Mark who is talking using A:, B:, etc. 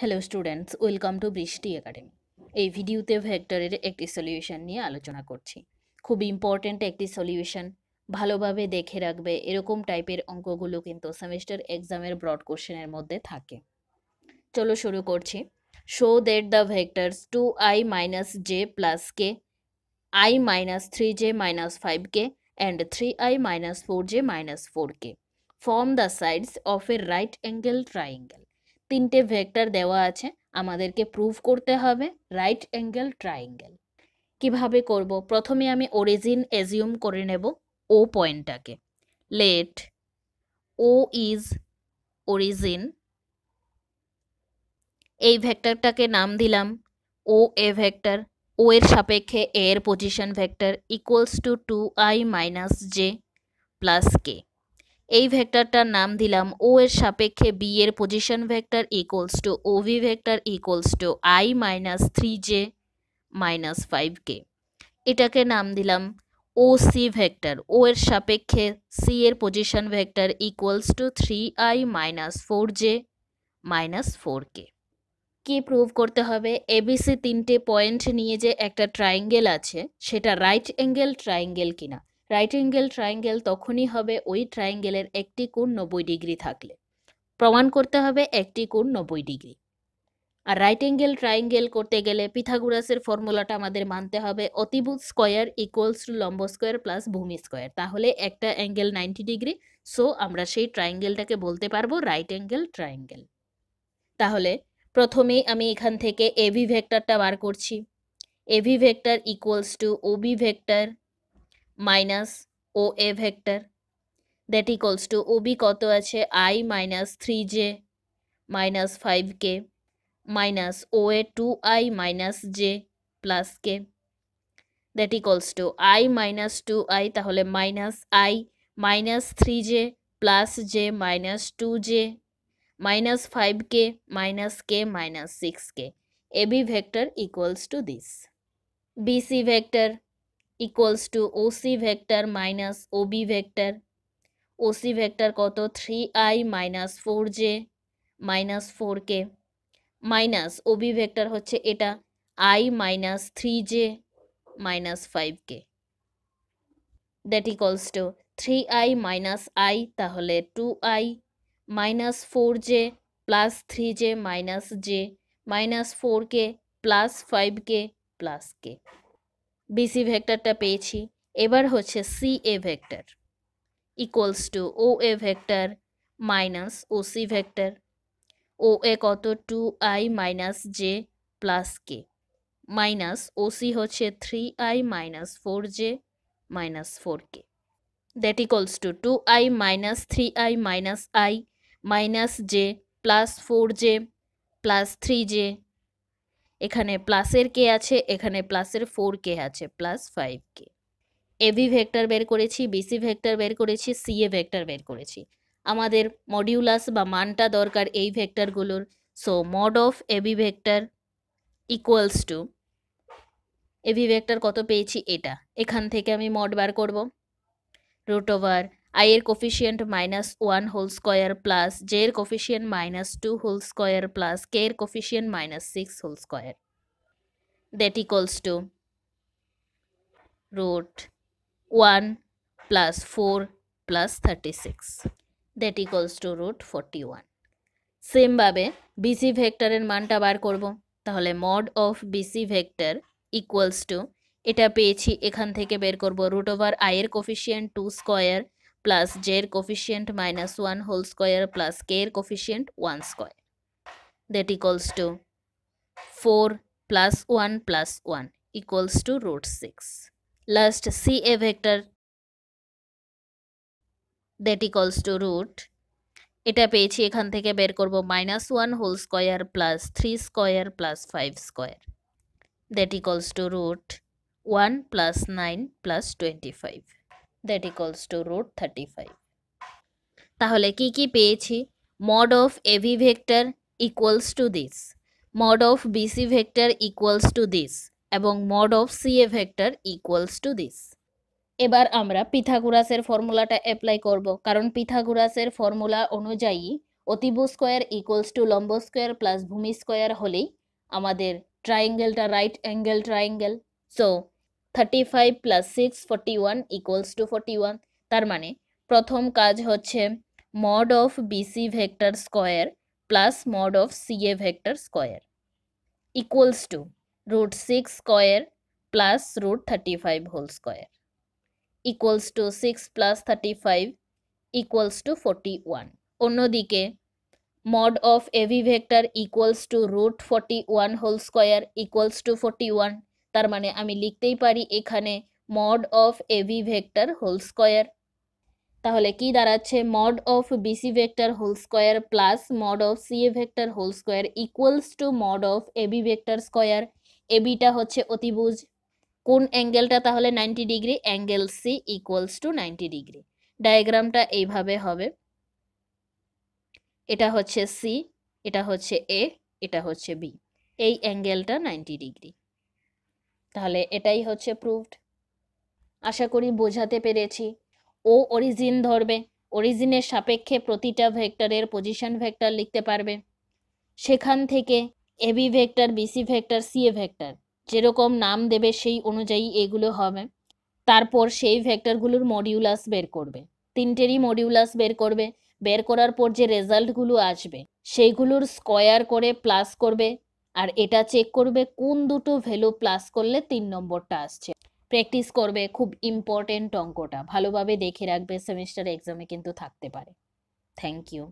A: Hello students, welcome to বৃষ্টি academy. এই ভিডিওতে ভেক্টরের একটি সলিউশন নিয়ে আলোচনা করছি। খুব ইম্পর্ট্যান্ট একটি সলিউশন, ভালোভাবে দেখে রাখবে। এরকম টাইপের অঙ্কগুলো কিন্তু সেমিস্টার এক্সামের ব্রড কোশ্চেনের মধ্যে থাকে। চলো শুরু করছি। Show that the vectors 2i minus J plus K, i minus 3j minus 5k and 3i minus 4j minus 4k form the sides of A right angle triangle. তিনটে ভেক্টর দেওয়া আছে, আমাদেরকে প্রুভ করতে হবে রাইট অ্যাঙ্গেল ট্রাইঙ্গেল। কিভাবে করব? প্রথমে আমি অরিজিন অ্যাজিউম করে নেব ও পয়েন্টটাকে। Let O is origin. এই ভেক্টরটাকে নাম দিলাম ও এ ভেক্টর। ও এর সাপেক্ষে এ এর position vector equals to 2i minus J plus k. এই ভেক্টরটার নাম দিলাম ও এর সাপেক্ষে বি এর position vector equals to OB vector equals to i minus 3j minus 5k। এটাকে নাম দিলাম ও সি ভেক্টর। ও এর সাপেক্ষে সি এর position vector equals two 3i minus 4j minus 4k। কি প্রুভ করতে হবে? এবিসি তিনটে পয়েন্ট নিয়ে যে একটা ট্রায়াঙ্গেল আছে, সেটা রাইট অ্যাঙ্গেল ট্রায়াঙ্গেল কিনা। রাইট অ্যাঙ্গেল ট্রায়াঙ্গেল তখনই হবে ওই ট্রায়াঙ্গেলের একটি কোণ 90 ডিগ্রি থাকলে। প্রমাণ করতে হবে একটি কোণ 90 ডিগ্রি। আর রাইট অ্যাঙ্গেল ট্রায়াঙ্গেল করতে গেলে পিথাগোরাসের ফর্মুলাটা আমাদের মানতে হবে, অতিভুজ স্কয়ার ইকুয়ালস টু লম্ব স্কয়ার প্লাস ভূমি স্কয়ার। তাহলে একটা অ্যাঙ্গেল 90 ডিগ্রি, সো আমরা সেই ট্রায়াঙ্গেলটাকে বলতে পারবো রাইট অ্যাঙ্গেল ট্রায়াঙ্গেল। তাহলে প্রথমেই আমি এখান থেকে এভি ভেক্টরটা বার করছি। AV vector equals to OB vector minus O A vector, that equals to OB কত আছে i minus 3j minus 5k minus O A 2i minus J plus K, that equals to i minus 2i, তাহলে minus i minus 3j plus J minus 2j minus 5k minus k minus 6k. AB vector equals to this. BC vector equals to OC vector minus OB vector. OC vector কত 3i minus 4j minus 4k minus OB vector হচ্ছে এটা i minus 3j minus 5k, that equals to 3i minus i, তাহলে 2i minus 4j plus 3j minus j minus 4k plus 5k plus k. BC ভেক্টরটা পেয়েছি। এবার হচ্ছে C A vector equals to O A vector minus O C vector. O A কত 2i minus J plus k minus O C হচ্ছে 3i minus 4j minus 4k, that equals to 2i minus 3i minus i minus J plus 4j plus 3j, এখানে প্লাসের কে আছে, এখানে প্লাসের 4k আছে, plus 5k। AB vector বের করেছি, BC vector বের করেছি, সিএ ভেক্টর বের করেছি। আমাদের মডিউলাস বা মানটা দরকার এই ভেক্টরগুলোর। So mod of AB vector equals to, AB vector কত পেয়েছি এটা, এখান থেকে আমি মড বার করব। রুট ওভার i এর coefficient minus 1 whole square plus j এর coefficient minus 2 whole square plus k এর coefficient minus 6 whole square, that equals to root 1 plus 4 plus 36, that equals to root 41। সেমভাবে বিসি ভেক্টরের মানটা বার করব। তাহলে mod of BC vector equals to, এটা পেয়েছি, এখান থেকে বের করব রুট ওভার i এর কোফিশিয়েন্ট 2 স্কোয়ার প্লাস j এর coefficient minus 1 whole square plus k এর coefficient 1 square, that equals to 4 plus 1 plus 1 equals to root 6। Last C A vector, that equals to root, এটা পেয়েছি, এখান থেকে বের করব minus 1 whole square plus 3 square plus 5 square, that equals to root 1 plus 9 plus 25, that equals to root 35। তাহলে কি কি পেয়েছি? Mod of AB vector equals to this, mod of BC vector equals to this, এবং mod of C A vector equals to this. এবার আমরা পিথাগোরাসের ফর্মুলাটা apply করব, কারণ পিথাগোরাসের ফর্মুলা অনুযায়ী অতিভুজ স্কোয়ার ইকুয়ালস টু লম্ব স্কোয়ার প্লাস ভূমি স্কোয়ার হলেই আমাদের ট্রাইঙ্গেলটা right angle triangle. So 35 plus 6 41 equals to 41। তার মানে প্রথম কাজ হচ্ছে mod of BC vector square plus mod of CA vector square equals to √6 square plus √35 whole square equals to 6 plus 35 equals to 41। অন্যদিকে mod of AB vector equals to √41 whole square equals to 41। তার মানে আমি লিখতেই পারি এখানে mod of AB vector whole square. তাহলে কি দাঁড়াচ্ছে mod of BC vector whole square plus mod of CA vector whole square equals to mod of AB vector square. এবিটা হচ্ছে অতিভুজ, কোন অ্যাঙ্গেলটা তাহলে 90 degree, angle C equals to 90 degree. ডায়াগ্রামটা এইভাবে হবে, এটা হচ্ছে সি, এটা হচ্ছে এ, এটা হচ্ছে বি, এই অ্যাঙ্গেলটা 90 ডিগ্রি। তাহলে এটাই হচ্ছে প্রুভড। আশা করি বোঝাতে পেরেছি। ও অরিজিন ধরবে, অরিজিনের সাপেক্ষে প্রতিটা ভেক্টরের পজিশন ভেক্টর লিখতে পারবে। সেখান থেকে AB vector, BC vector, CA vector যেরকম নাম দেবে সেই অনুযায়ী এগুলো হবে। তারপর সেই ভেক্টরগুলোর মডিউলাস বের করবে, তিনটেরই মডিউলাস বের করবে। বের করার পর যে রেজাল্টগুলো আসবে সেইগুলোর স্কোয়ার করে প্লাস করবে, আর এটা চেক করবে কোন দুটো ভ্যালু প্লাস করলে 3 নম্বরটা আসছে। প্র্যাকটিস করবে, খুব ইম্পর্টেন্ট অঙ্কটা, ভালোভাবে দেখে রাখবে, সেমিস্টার এক্সামে কিন্তু থাকতে পারে। Thank you.